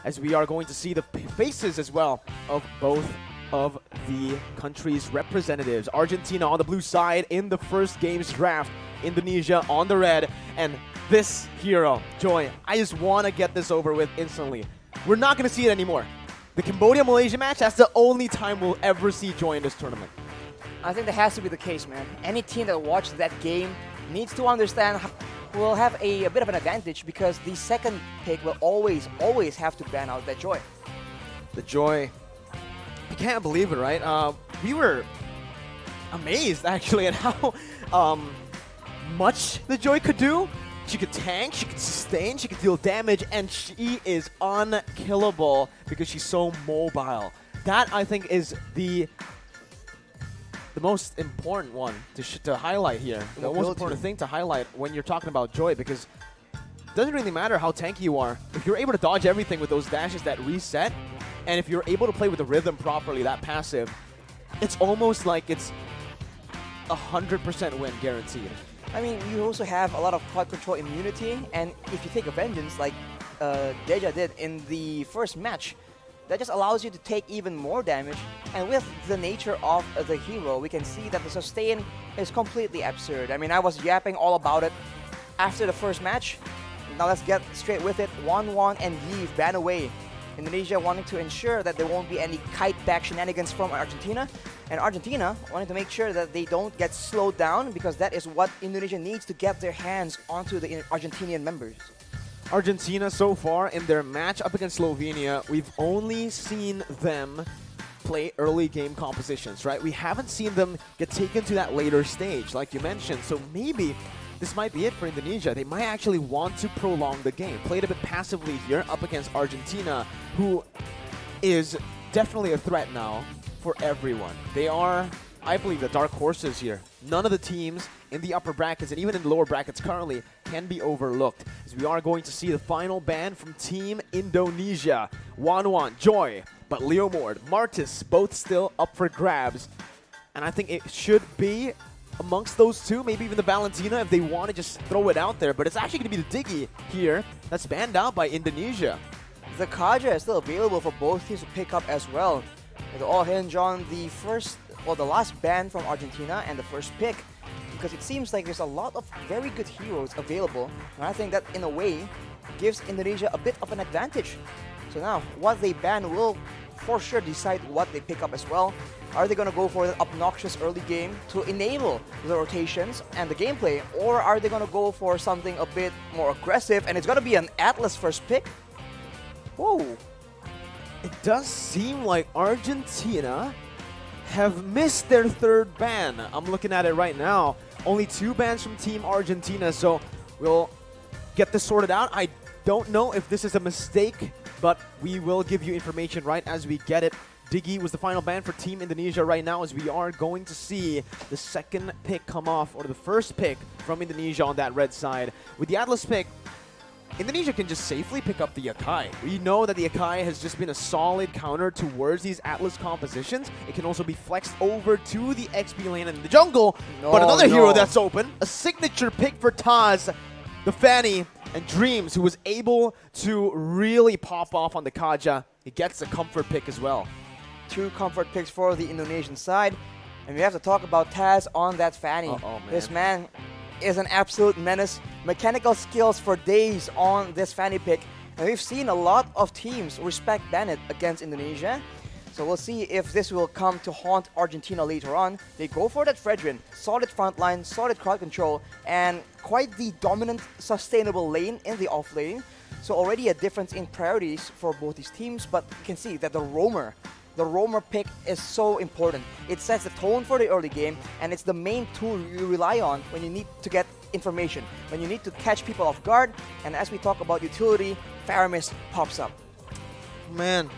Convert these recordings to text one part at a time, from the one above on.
as we are going to see the faces as well of both of the country's representatives. Argentina on the blue side in the first game's draft, Indonesia on the red, and this hero, Joy, I just want to get this over with instantly. We're not going to see it anymore. The Cambodia-Malaysia match, that's the only time we'll ever see Joy in this tournament. I think that has to be the case, man. Any team that watches that game needs to understand will have a bit of an advantage because the second pick will always have to ban out that Joy. The Joy, I can't believe it, right? We were amazed actually at how much the Joy could do. She could tank, she could sustain, she could deal damage, and she is unkillable because she's so mobile. That, I think, is the most important one to highlight here. The most important thing to highlight when you're talking about Joy, because it doesn't really matter how tanky you are. If you're able to dodge everything with those dashes that reset, and if you're able to play with the rhythm properly, that passive, it's almost like it's 100% win guaranteed. I mean, you also have a lot of crowd control immunity, and if you take a vengeance like Deja did in the first match, that just allows you to take even more damage. And with the nature of the hero, we can see that the sustain is completely absurd. I mean, I was yapping all about it after the first match. Now let's get straight with it. 1-1 and Iesf ban away. Indonesia wanting to ensure that there won't be any kite-back shenanigans from Argentina. And Argentina wanting to make sure that they don't get slowed down, because that is what Indonesia needs to get their hands onto the Argentinian members. Argentina so far in their match up against Slovenia, we've only seen them play early game compositions, right? We haven't seen them get taken to that later stage, like you mentioned. So maybe this might be it for Indonesia. They might actually want to prolong the game. Played a bit passively here up against Argentina, who is definitely a threat now for everyone. They are, I believe, the dark horses here. None of the teams in the upper brackets and even in the lower brackets currently can be overlooked, as we are going to see the final ban from Team Indonesia. 1-1, Joy, but Leomord, Martis, both still up for grabs. And I think it should be amongst those two, maybe even the Valentina if they want to just throw it out there. But it's actually going to be the Diggy here that's banned out by Indonesia. The KAMBOJA is still available for both teams to pick up as well. It'll all hinge on the the last ban from Argentina and the first pick, because it seems like there's a lot of very good heroes available, and I think that in a way gives Indonesia a bit of an advantage. So now what they ban will for sure decide what they pick up as well. Are they going to go for the obnoxious early game to enable the rotations and the gameplay, or are they going to go for something a bit more aggressive and it's going to be an Atlas first pick? Whoa. It does seem like Argentina have missed their third ban. I'm looking at it right now. Only 2 bans from Team Argentina, so we'll get this sorted out. I don't know if this is a mistake, but we will give you information right as we get it. Diggy was the final ban for Team Indonesia right now, as we are going to see the second pick come off, or the first pick from Indonesia on that red side. With the Atlas pick, Indonesia can just safely pick up the Akai. We know that the Akai has just been a solid counter towards these Atlas compositions. It can also be flexed over to the XP lane in the jungle. But another hero that's open, a signature pick for Taz, the Fanny, and Dreams, who was able to really pop off on the KAMBOJA. He gets a comfort pick as well. 2 comfort picks for the Indonesian side. And we have to talk about Taz on that Fanny. Man. This man is an absolute menace. Mechanical skills for days on this Fanny pick. And we've seen a lot of teams respect Bennett against Indonesia. So we'll see if this will come to haunt Argentina later on. They go for that Fredrin. Solid front line, solid crowd control, and quite the dominant, sustainable lane in the off lane. So already a difference in priorities for both these teams, but you can see that the Roamer pick is so important. It sets the tone for the early game, and it's the main tool you rely on when you need to get information, when you need to catch people off guard. And as we talk about utility, Faramis pops up. Man,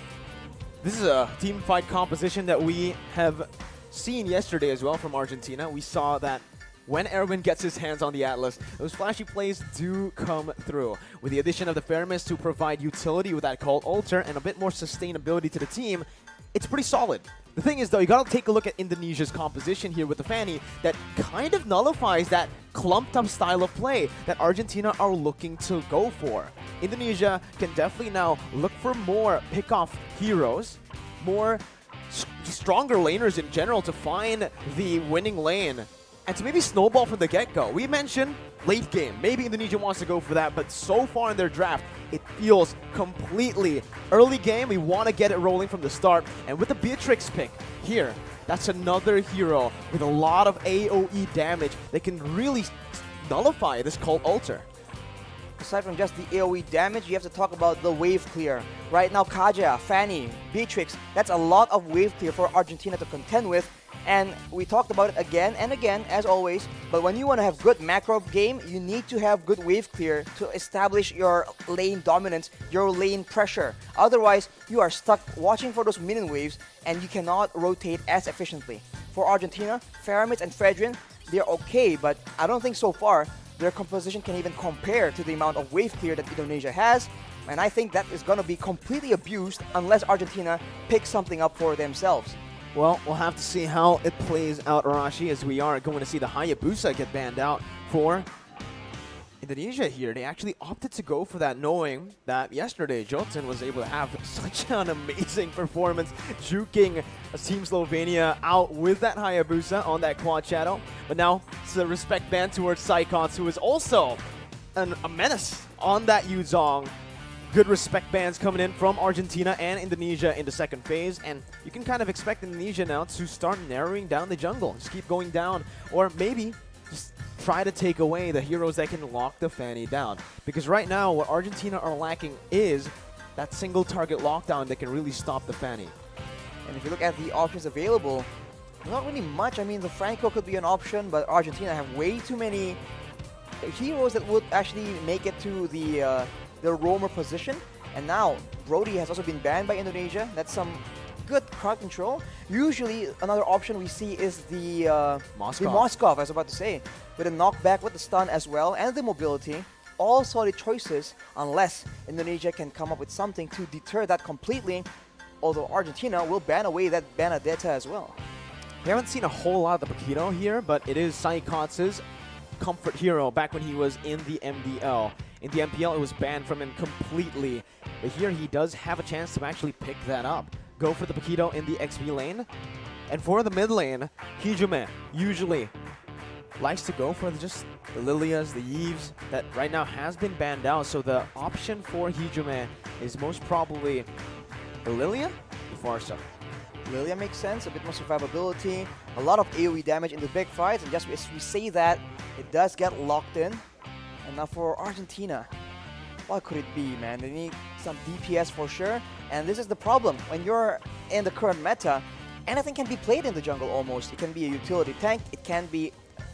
this is a team fight composition that we have seen yesterday as well from Argentina. We saw that when Erwin gets his hands on the Atlas, those flashy plays do come through. With the addition of the Faramis to provide utility with that Cult Altar and a bit more sustainability to the team, it's pretty solid. The thing is, though, you gotta take a look at Indonesia's composition here with the Fanny that kind of nullifies that clumped-up style of play that Argentina are looking to go for. Indonesia can definitely now look for more pick-off heroes, more stronger laners in general to find the winning lane, and to maybe snowball from the get-go. We mentioned late game. Maybe Indonesia wants to go for that, but so far in their draft, it feels completely early game. We want to get it rolling from the start. And with the Beatrix pick here, that's another hero with a lot of AoE damage that can really nullify this Cult Altar. Aside from just the AoE damage, you have to talk about the wave clear. Right now, KAMBOJA, Fanny, Beatrix, that's a lot of wave clear for Argentina to contend with. And we talked about it again and again, as always. But when you want to have good macro game, you need to have good wave clear to establish your lane dominance, your lane pressure. Otherwise, you are stuck watching for those minion waves, and you cannot rotate as efficiently. For Argentina, Feramids and Fredrin, they're okay, but I don't think so far their composition can even compare to the amount of wave clear that Indonesia has. And I think that is going to be completely abused unless Argentina picks something up for themselves. Well, we'll have to see how it plays out, Arashi, as we are going to see the Hayabusa get banned out for Indonesia here. They actually opted to go for that, knowing that yesterday Jotun was able to have such an amazing performance, juking Team Slovenia out with that Hayabusa on that quad shadow. But now it's a respect ban towards Saikons, who is also a menace on that Yuzong. Good respect bans coming in from Argentina and Indonesia in the second phase, and you can kind of expect Indonesia now to start narrowing down the jungle. Just keep going down, or maybe just try to take away the heroes that can lock the Fanny down. Because right now, what Argentina are lacking is that single target lockdown that can really stop the Fanny. And if you look at the options available, not really much. I mean, the Franco could be an option, but Argentina have way too many heroes that would actually make it to the roamer position. And now Brody has also been banned by Indonesia. That's some good crowd control. Usually another option we see is the Moskov, I was about to say, with a knockback, with the stun as well, and the mobility. All solid choices, unless Indonesia can come up with something to deter that completely, although Argentina will ban away that Benedetta as well. We haven't seen a whole lot of the Paquito here, but it is Saikons' comfort hero back when he was in the MDL. In the MPL, it was banned from him completely. But here, he does have a chance to actually pick that up. Go for the Paquito in the XP lane. And for the mid lane, Hijume usually likes to go for just the Lilias, the Eves, that right now has been banned out. So the option for Hijume is most probably the Lilia, the Farsa. Lilia makes sense, a bit more survivability, a lot of AoE damage in the big fights, and just as we say that, it does get locked in. And now for Argentina, what could it be, man? They need some DPS for sure, and this is the problem. When you're in the current meta, anything can be played in the jungle almost. It can be a utility tank, it can be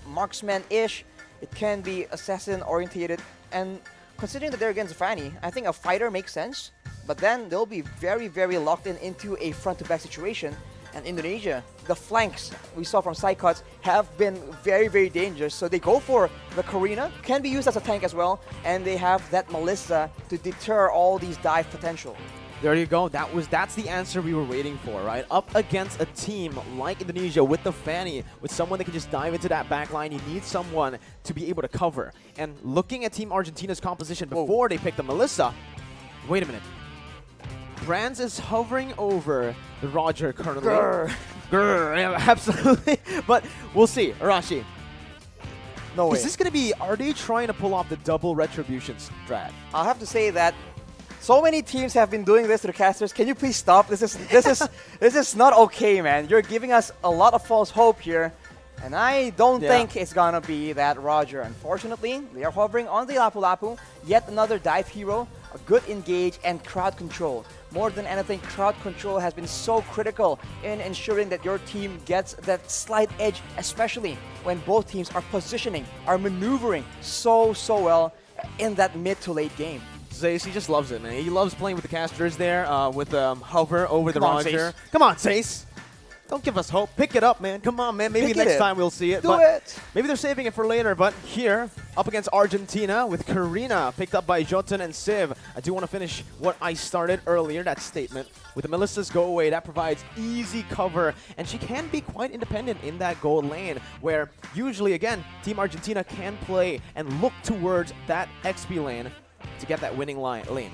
marksman-ish, it can be assassin-orientated, and considering that they're against Fanny, I think a fighter makes sense, but then they'll be very, very locked in into a front-to-back situation. And Indonesia, the flanks we saw from Saikons have been very, very dangerous. So they go for the Karina, can be used as a tank as well, and they have that Melissa to deter all these dive potential. There you go. That's the answer we were waiting for, right? Up against a team like Indonesia with the Fanny, with someone that can just dive into that back line, you need someone to be able to cover. And looking at Team Argentina's composition before they picked the Melissa, wait a minute. Brands is hovering over the Roger currently. Grr, yeah, absolutely. But we'll see. Arashi. No way. Is this going to be, are they trying to pull off the double retribution strat? I'll have to say that so many teams have been doing this to the casters. Can you please stop? This is not okay, man. You're giving us a lot of false hope here. And I don't think it's gonna be that Roger. Unfortunately, they are hovering on the Lapu Lapu. Yet another dive hero, a good engage, and crowd control. More than anything, crowd control has been so critical in ensuring that your team gets that slight edge, especially when both teams are positioning, are maneuvering so well in that mid to late game. Zace, he just loves it, man. He loves playing with the casters there, with hover over the Come on, Roger. Zace. Come on, Zace. Don't give us hope. Pick it up, man. Come on, man. Maybe Pick next it. time we'll see it. Do but it. Maybe they're saving it for later. But here, up against Argentina with Karina, picked up by Jotun and Civ. I do want to finish what I started earlier, that statement. With the Melissa's go away, that provides easy cover. And she can be quite independent in that gold lane, where usually, again, Team Argentina can play and look towards that XP lane to get that winning lane.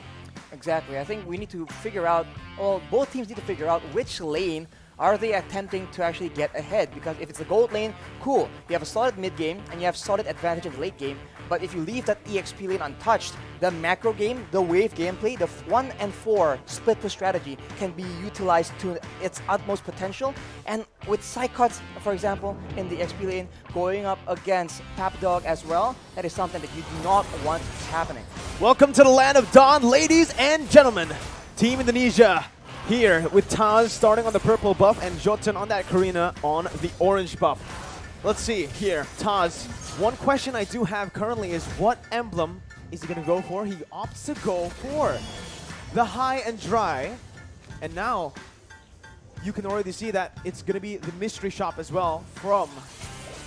Exactly. I think we need to figure out, well, both teams need to figure out which lane are they attempting to actually get ahead. Because if it's the gold lane, cool. You have a solid mid game and you have solid advantage in the late game. But if you leave that EXP lane untouched, the macro game, the wave gameplay, the 1 and 4 split push strategy can be utilized to its utmost potential. And with Psychots, for example, in the XP lane, going up against Tapdog as well, that is something that you do not want happening. Welcome to the land of Dawn, ladies and gentlemen. Team Indonesia here with Taz starting on the purple buff and Jotun on that Karina on the orange buff. Let's see here, Taz. One question I do have currently is what emblem is he going to go for? He opts to go for the high and dry. And now you can already see that it's going to be the mystery shop as well from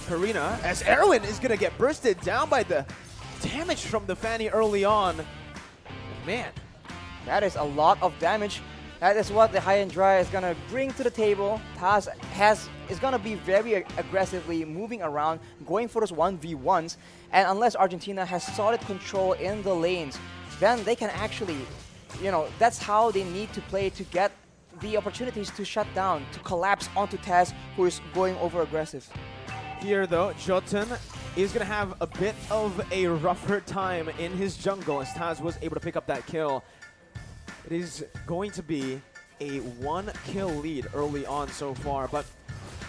Karina, as Erwin is going to get bursted down by the damage from the Fanny early on. Man, that is a lot of damage. That is what the high and dry is going to bring to the table. Taz is going to be very aggressively moving around, going for those 1v1s. And unless Argentina has solid control in the lanes, then they can actually, you know, that's how they need to play to get the opportunities to shut down, to collapse onto Taz, who is going over aggressive. Here though, Jotun is going to have a bit of a rougher time in his jungle as Taz was able to pick up that kill. It is going to be a 1-kill lead early on so far, but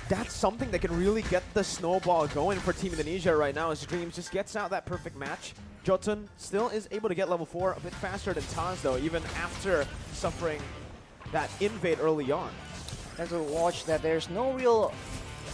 that's something that can really get the snowball going for Team Indonesia right now as Dreams just gets out that perfect match. Jotun still is able to get level 4 a bit faster than Taz though, even after suffering that invade early on. And to watch that there's no real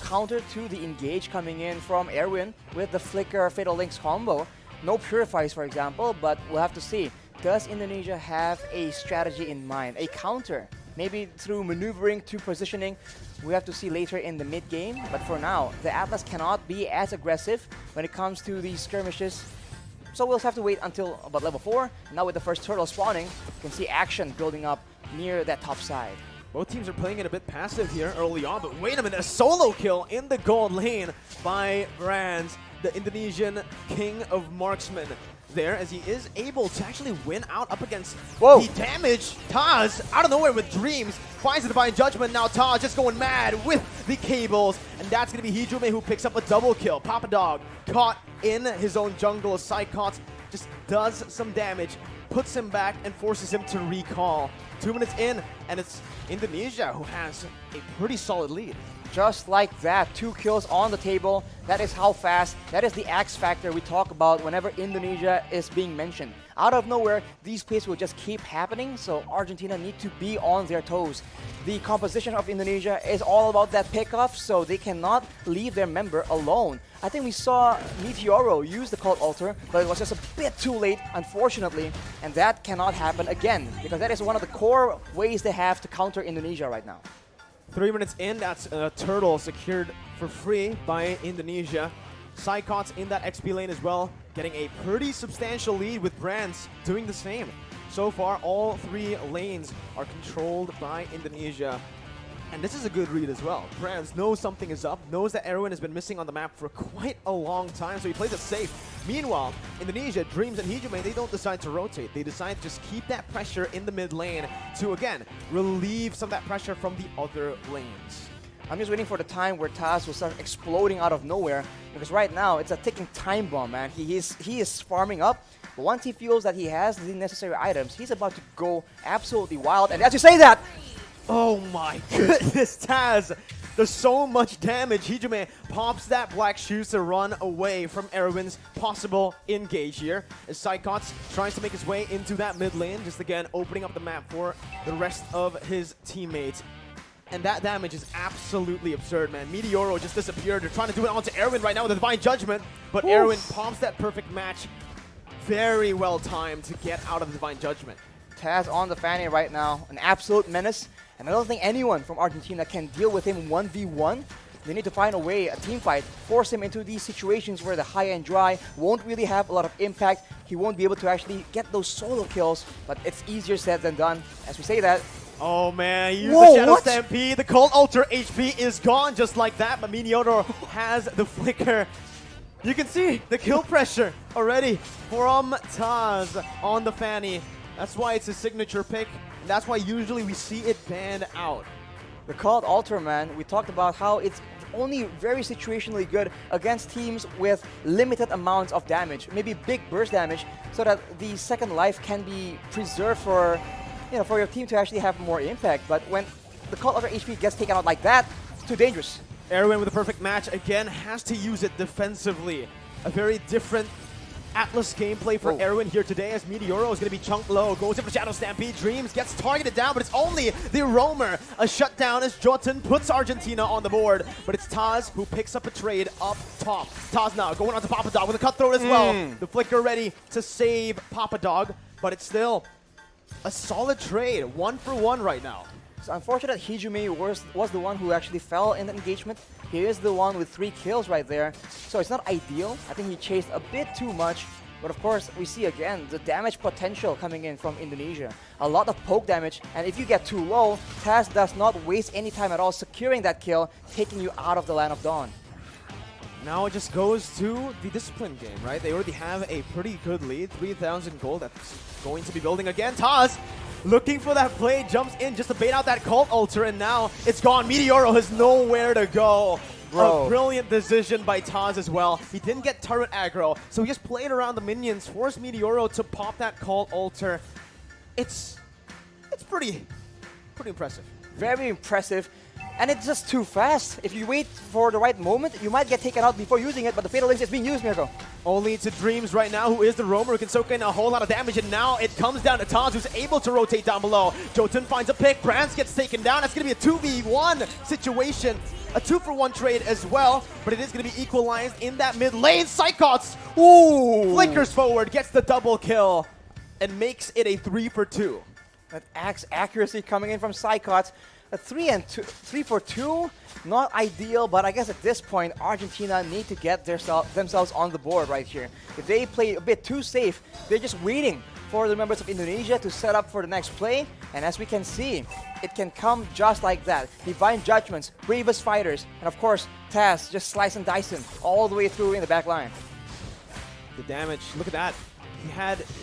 counter to the engage coming in from Erwin with the Flicker Fatal Links combo. No Purifies, for example, but we'll have to see. Does Indonesia have a strategy in mind, a counter? Maybe through maneuvering to positioning. We have to see later in the mid game, but for now, the Atlas cannot be as aggressive when it comes to these skirmishes. So we'll have to wait until about level 4. Now with the first turtle spawning, you can see action building up near that top side. Both teams are playing it a bit passive here early on, but wait a minute, a solo kill in the gold lane by Brands, the Indonesian king of marksmen there, as he is able to actually win out up against the damage. Taz, out of nowhere with Dreams, finds the Divine Judgment. Now Taz just going mad with the cables, and that's going to be Hijume who picks up a double kill. Papa Dog caught in his own jungle. Psychots just does some damage, puts him back, and forces him to recall. 2 minutes in, and it's Indonesia who has a pretty solid lead. Just like that, 2 kills on the table. That is how fast, that is the X factor we talk about whenever Indonesia is being mentioned. Out of nowhere, these plays will just keep happening, so Argentina need to be on their toes. The composition of Indonesia is all about that pickoff, so they cannot leave their member alone. I think we saw Meteoro use the Cult Altar, but it was just a bit too late, unfortunately, and that cannot happen again, because that is one of the core ways they have to counter Indonesia right now. 3 minutes in, that's a turtle secured for free by Indonesia. Psychots in that XP lane as well, getting a pretty substantial lead with Brands doing the same. So far, all 3 lanes are controlled by Indonesia. And this is a good read as well. Brands knows something is up, knows that Erwin has been missing on the map for quite a long time, so he plays it safe. Meanwhile, Indonesia, Dreams, and Hijume, they don't decide to rotate. They decide to just keep that pressure in the mid lane to, again, relieve some of that pressure from the other lanes. I'm just waiting for the time where Taz will start exploding out of nowhere, because right now it's a ticking time bomb, man. He is farming up, but once he feels that he has the necessary items, he's about to go absolutely wild. And as you say that, oh my goodness, Taz! There's so much damage. Hijume pops that black shoes to run away from Erwin's possible engage here. As Psychots tries to make his way into that mid lane, just again opening up the map for the rest of his teammates. And that damage is absolutely absurd, man. Meteoro just disappeared. They're trying to do it onto Erwin right now with the Divine Judgment, but Erwin pops that perfect match. Very well timed to get out of the Divine Judgment. Taz on the Fanny right now, an absolute menace. And I don't think anyone from Argentina can deal with him 1v1. They need to find a way, a team fight, force him into these situations where the high and dry won't really have a lot of impact. He won't be able to actually get those solo kills, but it's easier said than done. As we say that, oh man, he used whoa, the Shadow what? Stampede. The Cold Alter HP is gone just like that, but Minioro has the flicker. You can see the kill pressure already from Taz on the Fanny. That's why it's a signature pick, and that's why usually we see it banned out. The Cold Alter, man, we talked about how it's only very situationally good against teams with limited amounts of damage, maybe big burst damage, so that the second life can be preserved for, for your team to actually have more impact. But when the Cold Alter HP gets taken out like that, it's too dangerous. Erwin with a perfect match again has to use it defensively. A very different Atlas gameplay for Erwin here today, as Meteoro is going to be chunked low, goes in for Shadow Stampede, Dreams gets targeted down, but it's only the Roamer. A shutdown as Jotun puts Argentina on the board, but it's Taz who picks up a trade up top. Taz now going on to Papa Dog with a cutthroat as well. The flicker ready to save Papa Dog, but it's still a solid trade, 1-for-1 right now. It's unfortunate Hijumi was the one who actually fell in the engagement. He is the one with 3 kills right there, so it's not ideal. I think he chased a bit too much, but of course we see again the damage potential coming in from Indonesia. A lot of poke damage, and if you get too low, Taz does not waste any time at all securing that kill, taking you out of the Land of Dawn. Now it just goes to the discipline game, right? They already have a pretty good lead, 3,000 gold that's going to be building again. Taz looking for that play, jumps in just to bait out that Cult Alter, and now it's gone. Meteoro has nowhere to go. Bro. A brilliant decision by Taz as well. He didn't get turret aggro, so he just played around the minions, forced Meteoro to pop that Cult Alter. It's pretty impressive. Very impressive. And it's just too fast. If you wait for the right moment, you might get taken out before using it, but the Fatal Link is being used, Mirko. Only to Dreams right now, who is the roamer, who can soak in a whole lot of damage, and now it comes down to Taz, who's able to rotate down below. Jotun finds a pick, Brands gets taken down. That's going to be a 2v1 situation. A 2-for-1 trade as well, but it is going to be equalized in that mid lane. Psychots, ooh, flickers forward, gets the double kill, and makes it a 3-for-2. That axe accuracy coming in from Psychots. A 3-for-2, not ideal, but I guess at this point, Argentina need to get themselves on the board right here. If they play a bit too safe, they're just waiting for the members of Indonesia to set up for the next play. And as we can see, it can come just like that. Divine Judgments, Bravest Fighters, and of course, Taz just slice and dice him all the way through in the back line. The damage, look at that.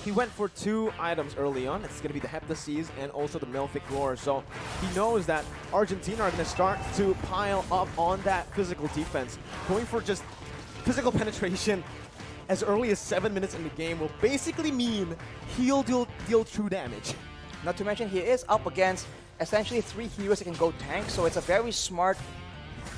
He went for 2 items early on. It's going to be the Heptases and also the Malefic Roar. So he knows that Argentina are going to start to pile up on that physical defense. Going for just physical penetration as early as 7 minutes in the game will basically mean he'll deal true damage. Not to mention he is up against essentially 3 heroes that can go tank, so it's a very smart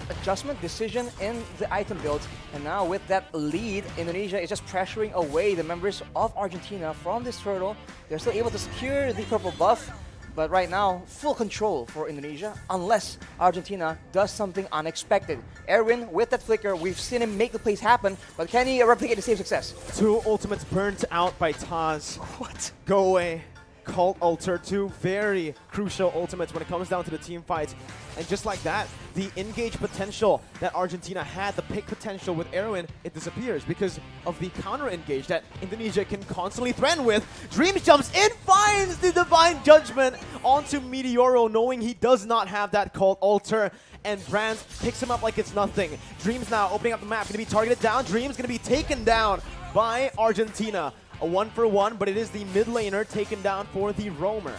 adjustment decision in the item builds. And now with that lead, Indonesia is just pressuring away the members of Argentina from this turtle. They're still able to secure the purple buff, but right now, full control for Indonesia, unless Argentina does something unexpected. Erwin, with that flicker, we've seen him make the plays happen, but can he replicate the same success? 2 ultimates burnt out by Taz. What? Go away. Cult Alter, 2 very crucial ultimates when it comes down to the team fights. And just like that, the engage potential that Argentina had, the pick potential with Erwin, it disappears because of the counter engage that Indonesia can constantly threaten with. Dreams jumps in, finds the Divine Judgment onto Meteoro, knowing he does not have that Cult Alter. And Brands picks him up like it's nothing. Dreams now opening up the map, going to be targeted down. Dreams going to be taken down by Argentina. A 1-for-1, but it is the mid laner taken down for the roamer.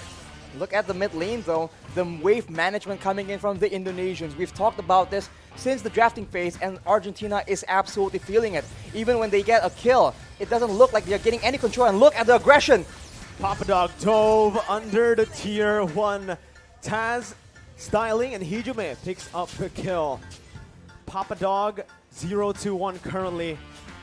Look at the mid lane though, the wave management coming in from the Indonesians. We've talked about this since the drafting phase, and Argentina is absolutely feeling it. Even when they get a kill, it doesn't look like they're getting any control, and look at the aggression. Papa Dog dove under the tier 1. Taz styling, and Hijime picks up the kill. Papa Dog 0-1 currently.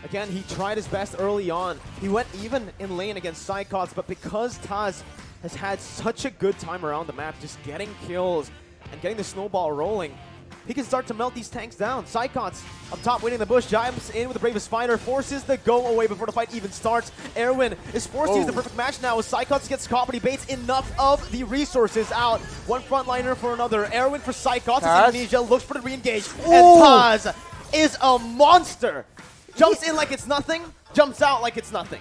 Again, he tried his best early on. He went even in lane against Psychots, but because Taz has had such a good time around the map, just getting kills and getting the snowball rolling, he can start to melt these tanks down. Psychots up top waiting in the bush, jumps in with the bravest fighter, forces the go away before the fight even starts. Erwin is forced to use the perfect match now as Psychots gets caught, but he baits enough of the resources out. One frontliner for another. Erwin for Psychots as Indonesia looks for the re-engage. And Taz is a monster. Jumps in like it's nothing, jumps out like it's nothing.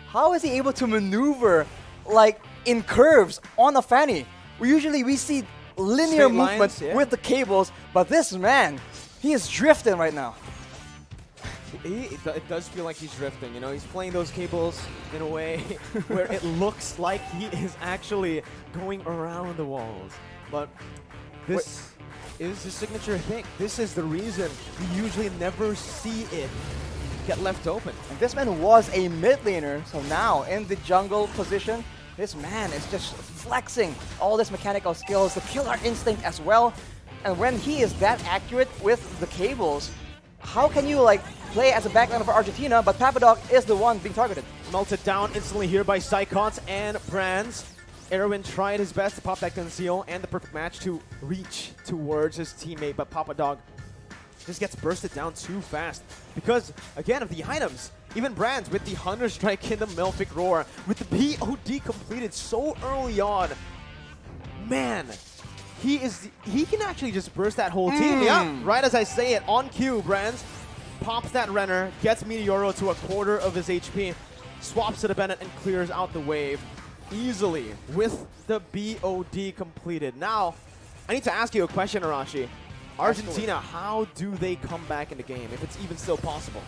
How is he able to maneuver like in curves on a Fanny? Usually we see linear movements with the cables, but this man, he is drifting right now. It does feel like he's drifting, you know, he's playing those cables in a way where it looks like he is actually going around the walls. But this is his signature thing. This is the reason we usually never see it get left open. And this man was a mid laner, so now in the jungle position, this man is just flexing all this mechanical skills, the killer instinct as well. And when he is that accurate with the cables, how can you like play as a backliner for Argentina, but Papadog is the one being targeted? Melted down instantly here by Psychots and Brands. Erwin tried his best to pop that conceal and the perfect match to reach towards his teammate, but Papadog just gets bursted down too fast because, again, of the items. Even Brands with the Hunter Strike in the Melfic Roar, with the POD completed so early on. Man, he can actually just burst that whole team. Yeah, right as I say it, on cue, Brands pops that Renner, gets Meteoro to a quarter of his HP, swaps to the Bennett and clears out the wave easily with the BOD completed. Now, I need to ask you a question, Arashi. Argentina, how do they come back in the game, if it's even still possible?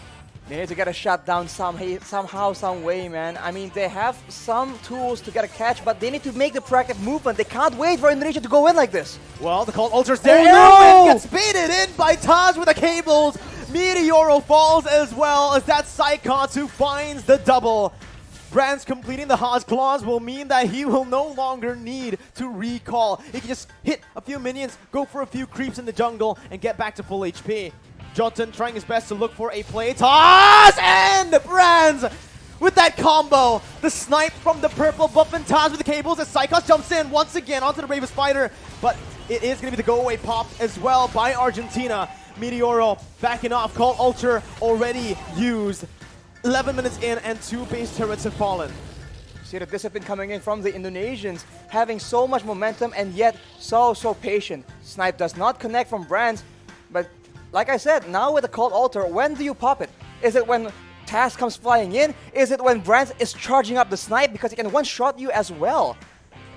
They need to get a shot down somehow, some way, man. I mean, they have some tools to get a catch, but they need to make the proactive movement. They can't wait for Indonesia to go in like this. Well, the call ultras there. Erwin gets baited in by Taz with the cables. Meteoro falls as well as that Psychots who finds the double. Brands completing the Haas clause will mean that he will no longer need to recall. He can just hit a few minions, go for a few creeps in the jungle, and get back to full HP. Jotun trying his best to look for a play. Toss and Brands with that combo. The snipe from the purple buff and Taz with the cables as Psychos jumps in once again onto the bravest fighter. But it is going to be the go away pop as well by Argentina. Meteoro backing off. Call Ultra already used. 11 minutes in and 2 base turrets have fallen. See the discipline coming in from the Indonesians, having so much momentum and yet so patient. Snipe does not connect from Brands, but like I said, now with the Cold Altar, when do you pop it? Is it when Taz comes flying in? Is it when Brands is charging up the Snipe because he can one-shot you as well?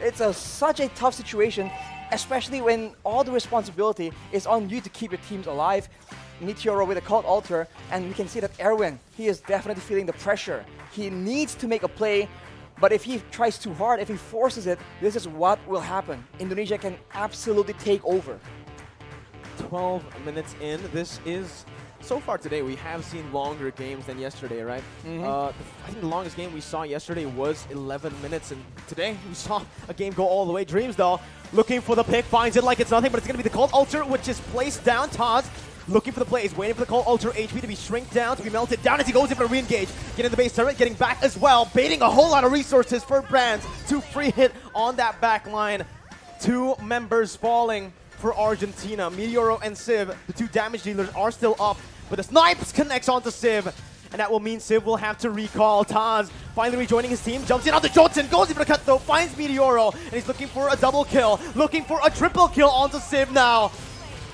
It's such a tough situation, especially when all the responsibility is on you to keep your teams alive. Meteoro with a Cold Altar, and we can see that Erwin, he is definitely feeling the pressure. He needs to make a play, but if he tries too hard, if he forces it, this is what will happen. Indonesia can absolutely take over. 12 minutes in. This is, so far today, we have seen longer games than yesterday, right? I think the longest game we saw yesterday was 11 minutes, and today we saw a game go all the way. Dreams, though, looking for the pick, finds it like it's nothing, but it's going to be the Cold Ultra, which is placed down. Taz looking for the plays, waiting for the Cold Ultra HP to be shrink down, to be melted down as he goes in for a re-engage. Getting the base turret, getting back as well, baiting a whole lot of resources for Brands to free hit on that back line. 2 members falling for Argentina. Meteoro and Civ, the 2 damage dealers, are still up, but the Snipes connects onto Civ, and that will mean Civ will have to recall. Taz finally rejoining his team, jumps in onto Jotun, goes in for the cut though, finds Meteoro, and he's looking for a double kill, looking for a triple kill onto Civ now.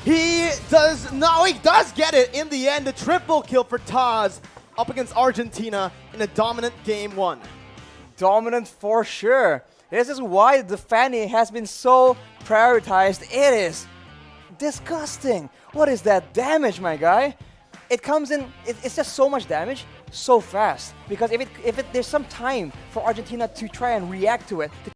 He does get it in the end, a triple kill for Taz up against Argentina in a dominant game 1. Dominant for sure. This is why the Fanny has been so prioritized. It is disgusting. What is that damage, my guy? It comes in, it's just so much damage so fast. Because if there's some time for Argentina to try and react to it, to